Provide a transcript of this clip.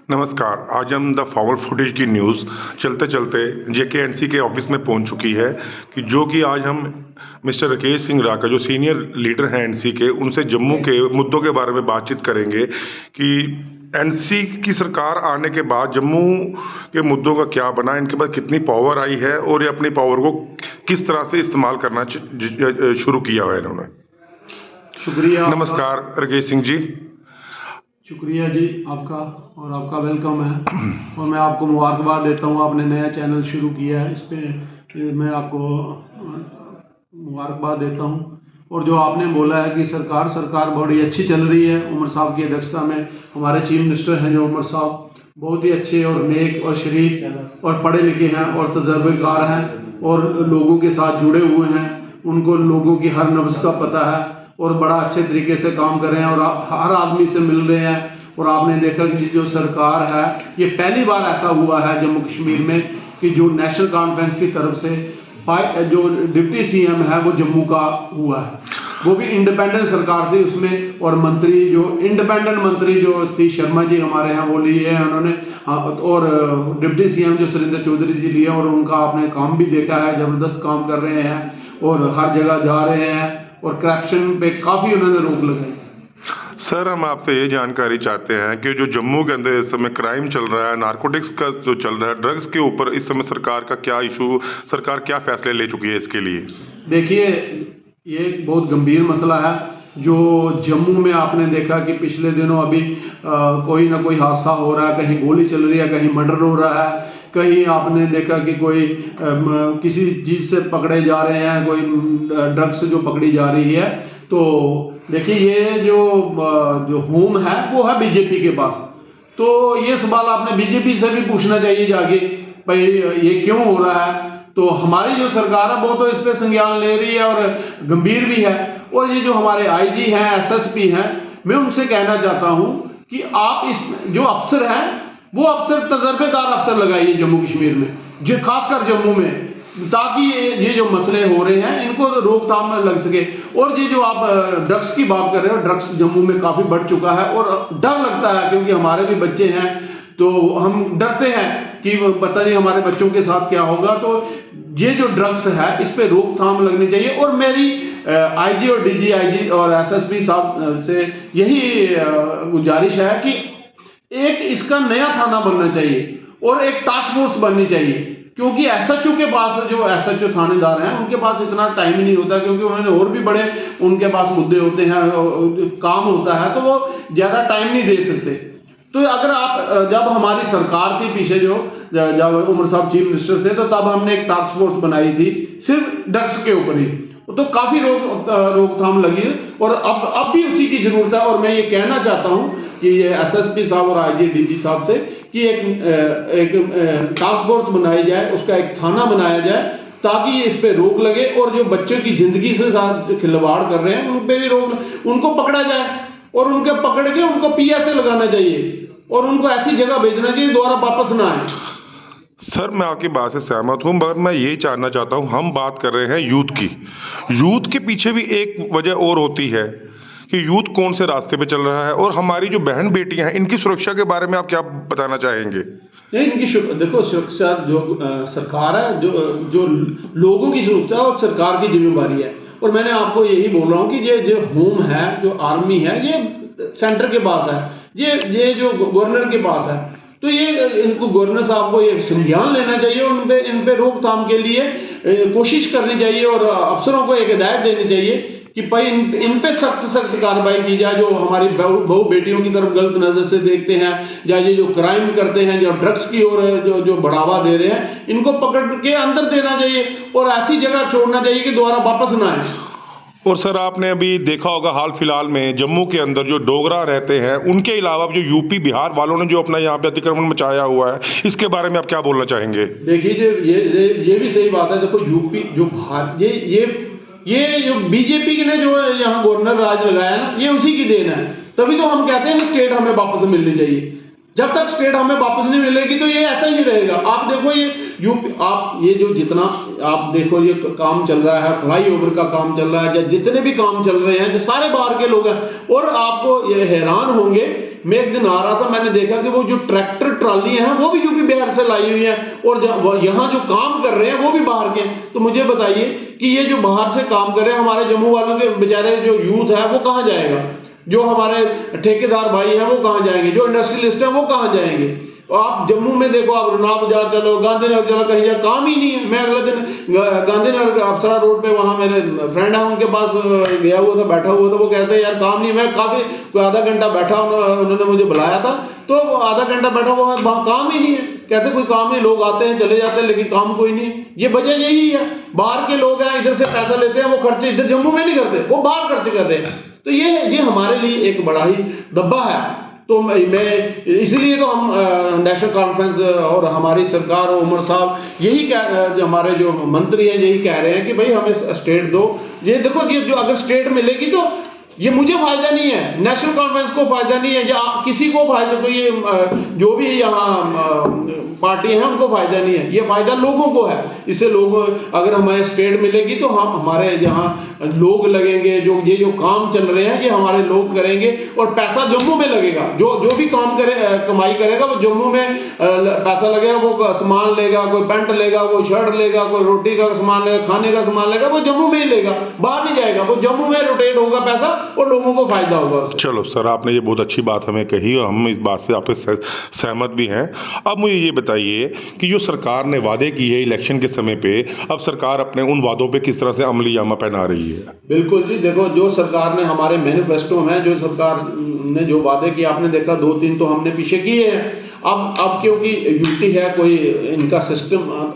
नमस्कार। आज हम द फॉरवर्ड फुटेज की न्यूज़ चलते चलते जेकेएनसी के ऑफिस में पहुंच चुकी है कि आज हम मिस्टर राकेश सिंह राका जो सीनियर लीडर हैं एनसी के, उनसे जम्मू के मुद्दों के बारे में बातचीत करेंगे कि एनसी की सरकार आने के बाद जम्मू के मुद्दों का क्या बना, इनके पास कितनी पावर आई है और ये अपनी पावर को किस तरह से इस्तेमाल करना शुरू किया है इन्होंने। शुक्रिया। नमस्कार राकेश सिंह जी। शुक्रिया जी आपका, और आपका वेलकम है। और मैं आपको मुबारकबाद देता हूँ, आपने नया चैनल शुरू किया है, इस पर मैं आपको मुबारकबाद देता हूँ। और जो आपने बोला है कि सरकार बड़ी अच्छी चल रही है, उमर साहब की अध्यक्षता में हमारे चीफ मिनिस्टर हैं जो उमर साहब, बहुत ही अच्छे और नेक और शरीफ और पढ़े लिखे हैं और तजर्बेकार हैं और लोगों के साथ जुड़े हुए हैं। उनको लोगों की हर नब्ज़ का पता है और बड़ा अच्छे तरीके से काम कर रहे हैं और हर आदमी से मिल रहे हैं। और आपने देखा कि जो सरकार है, ये पहली बार ऐसा हुआ है जम्मू कश्मीर में कि जो नेशनल कॉन्फ्रेंस की तरफ से जो डिप्टी सीएम है वो जम्मू का हुआ है, वो भी इंडिपेंडेंट सरकार थी उसमें। और मंत्री जो इंडिपेंडेंट मंत्री जो सतीश शर्मा जी हमारे यहाँ वो लिए हैं उन्होंने, और डिप्टी सीएम जो सुरेंद्र चौधरी जी लिए, और उनका आपने काम भी देखा है, ज़बरदस्त काम कर रहे हैं और हर जगह जा रहे हैं और करप्शन पे काफ़ी उन्होंने रोक लगाई। सर, हम आपसे ये जानकारी चाहते हैं कि जो जम्मू के अंदर इस समय क्राइम चल रहा है, नारकोटिक्स का जो चल रहा है, ड्रग्स के ऊपर इस समय सरकार का क्या इशू, सरकार क्या फैसले ले चुकी है इसके लिए? देखिए, ये बहुत गंभीर मसला है जो जम्मू में आपने देखा कि पिछले दिनों अभी कोई ना कोई हादसा हो रहा है, कहीं गोली चल रही है, कहीं मर्डर हो रहा है, कहीं आपने देखा कि कोई किसी चीज़ से पकड़े जा रहे हैं, कोई ड्रग्स जो पकड़ी जा रही है। तो देखिए, ये जो होम है वो है बीजेपी के पास। तो ये सवाल आपने बीजेपी से भी पूछना चाहिए जाके, भाई ये क्यों हो रहा है। तो हमारी जो सरकार है वो तो इस पर संज्ञान ले रही है और गंभीर भी है। और ये जो हमारे आईजी हैं, एसएसपी हैं, मैं उनसे कहना चाहता हूं कि आप इस जो अफसर हैं वो अफसर तजर्बेकार अफसर लगाइए जम्मू कश्मीर में, जो खासकर जम्मू में, ताकि ये जो मसले हो रहे हैं इनको रोकथाम में लग सके। और ये जो आप ड्रग्स की बात कर रहे हो, ड्रग्स जम्मू में काफ़ी बढ़ चुका है और डर लगता है, क्योंकि हमारे भी बच्चे हैं तो हम डरते हैं कि पता नहीं हमारे बच्चों के साथ क्या होगा। तो ये जो ड्रग्स है इस पे रोकथाम लगनी चाहिए। और मेरी आईजी और डीजीआईजी और एसएसपी साहब से यही गुजारिश है कि एक इसका नया थाना बनना चाहिए और एक टास्क फोर्स बननी चाहिए, क्योंकि एसएचओ के पास, जो एसएचओ थानेदार हैं उनके पास इतना टाइम ही नहीं होता, क्योंकि उन्होंने और भी बड़े उनके पास मुद्दे होते हैं, काम होता है, तो वो ज़्यादा टाइम नहीं दे सकते। तो अगर आप, जब हमारी सरकार थी पीछे, जब उमर साहब चीफ मिनिस्टर थे, तो तब हमने एक टास्क फोर्स बनाई थी सिर्फ ड्रग्स के ऊपर ही, तो काफ़ी रोकथाम लगी है और अब भी उसी की ज़रूरत है। और मैं ये कहना चाहता हूँ कि ये एसएसपी साहब और आईजी डीजी साहब से कि एक टास्क फोर्स बनाई जाए, उसका एक थाना बनाया जाए, ताकि इस पे रोक लगे और जो बच्चों की जिंदगी से साथ खिलवाड़ कर रहे हैं उन पे भी रोक, उनको पकड़ा जाए और उनके पकड़ के उनको पीएसए लगाना चाहिए और उनको ऐसी जगह भेजना चाहिए दोबारा वापस ना आए। सर, मैं आपकी बात से सहमत हूँ, मगर मैं ये जानना चाहता हूँ, हम बात कर रहे हैं यूथ की, यूथ के पीछे भी एक वजह और होती है कि यूथ कौन से रास्ते पे चल रहा है, और हमारी जो बहन बेटियां हैं इनकी सुरक्षा के बारे में आप क्या बताना चाहेंगे? नहीं, इनकी देखो, सुरक्षा जो सरकार है, जो लोगों की सुरक्षा और सरकार की जिम्मेदारी है। और मैंने आपको यही बोल रहा हूँ कि ये जो होम है, जो आर्मी है, ये सेंटर के पास है, ये जो गवर्नर के पास है। तो ये इनको गवर्नर साहब को ये संज्ञान लेना चाहिए और इन पे रोकथाम के लिए कोशिश करनी चाहिए और अफसरों को एक हिदायत देनी चाहिए कि भाई इन पे सख्त कार्रवाई की जाए, जो हमारी बहू बेटियों की तरफ गलत नजर से देखते हैं, या ये जो क्राइम करते हैं, जो ड्रग्स की ओर जो बढ़ावा दे रहे हैं, इनको पकड़ के अंदर देना चाहिए और ऐसी जगह छोड़ना चाहिए कि दोबारा वापस ना आए। और सर, आपने अभी देखा होगा हाल फिलहाल में जम्मू के अंदर जो डोगरा रहते हैं, उनके अलावा जो यूपी बिहार वालों ने जो अपना यहाँ पे अतिक्रमण मचाया हुआ है, इसके बारे में आप क्या बोलना चाहेंगे? देखिए, ये भी सही बात है। देखो, यूपी जो बाहर ये जो बीजेपी ने जो यहाँ गवर्नर राज लगाया है ना, ये उसी की देन है। तभी तो हम कहते हैं स्टेट हमें वापस मिलनी चाहिए। जब तक स्टेट हमें वापस नहीं मिलेगी तो ये ऐसा ही रहेगा। आप देखो, ये यूपी, आप ये जो जितना आप देखो ये काम चल रहा है, फ्लाईओवर का काम चल रहा है, जितने भी काम चल रहे हैं, जो सारे बाहर के लोग हैं, और आपको ये हैरान होंगे, मैं एक दिन आ रहा था, मैंने देखा कि वो जो ट्रैक्टर ट्रालियां हैं वो भी यूपी बिहार से लाई हुई हैं, और यहाँ जो काम कर रहे हैं वो भी बाहर के हैं। तो मुझे बताइए कि ये जो बाहर से काम कर रहे हैं, हमारे जम्मू वालों के बेचारे जो यूथ है वो कहाँ जाएगा, जो हमारे ठेकेदार भाई हैं वो कहाँ जाएंगे, जो इंडस्ट्रियलिस्ट हैं वो कहाँ जाएंगे। आप जम्मू में देखो, आप रुना बाजार चलो, गांधीनगर चलो, कहीं जा काम ही नहीं है। मैं अगले दिन गांधीनगर अफसरा रोड पे, वहाँ मेरे फ्रेंड है उनके पास गया हुआ था, बैठा हुआ था, वो कहते हैं यार काम नहीं। मैं काफी आधा घंटा बैठा, उन्होंने मुझे बुलाया था, तो आधा घंटा बैठा हुआ, वहाँ काम ही नहीं है। कहते कोई काम नहीं, लोग आते हैं चले जाते हैं लेकिन काम कोई नहीं है। ये वजह यही है, बाहर के लोग हैं, इधर से पैसा लेते हैं, वो खर्चे इधर जम्मू में नहीं करते, वो बाहर खर्च कर रहे हैं। तो ये हमारे लिए एक बड़ा ही दब्बा है। तो मैं इसलिए तो हम नेशनल कॉन्फ्रेंस और हमारी सरकार और उमर साहब यही जो हमारे जो मंत्री हैं यही कह रहे हैं कि भाई हमें स्टेट दो। ये देखो, ये जो अगर स्टेट मिलेगी तो ये मुझे फायदा नहीं है, नेशनल कॉन्फ्रेंस को फायदा नहीं है, या किसी को फायदा, तो ये जो भी यहाँ पार्टियां हैं उनको फायदा नहीं है, ये फायदा लोगों को है। इससे लोग, अगर हमें स्टेट मिलेगी तो हम हमारे यहाँ लोग लगेंगे, जो काम चल रहे हैं ये हमारे लोग करेंगे, और पैसा जम्मू में लगेगा। जो भी काम करे, कमाई करेगा वो जम्मू में पैसा लगेगा, वो सामान लेगा, कोई पैंट लेगा, कोई शर्ट लेगा, कोई रोटी का सामान लेगा, खाने का सामान लेगा, वो जम्मू में ही लेगा, बाहर नहीं जाएगा, वो जम्मू में रोटेट होगा पैसा और लोगों को फायदा होगा उससे। चलो सर, आपने ये बहुत अच्छी बात हमें कही और हम इस बात से आपसे सहमत भी हैं। अब मुझे ये बताइए कि जो सरकार ने वादे किए है इलेक्शन के समय पे, अब सरकार अपने उन वादों पे किस तरह से अमली जामा पहना रही है? बिल्कुल जी, देखो जो सरकार ने, हमारे मैनिफेस्टो में जो सरकार ने जो वादे किए, आपने देखा 2-3 तो हमने पीछे किए हैं। अब क्योंकि यूटी है, कोई इनका सिस्टम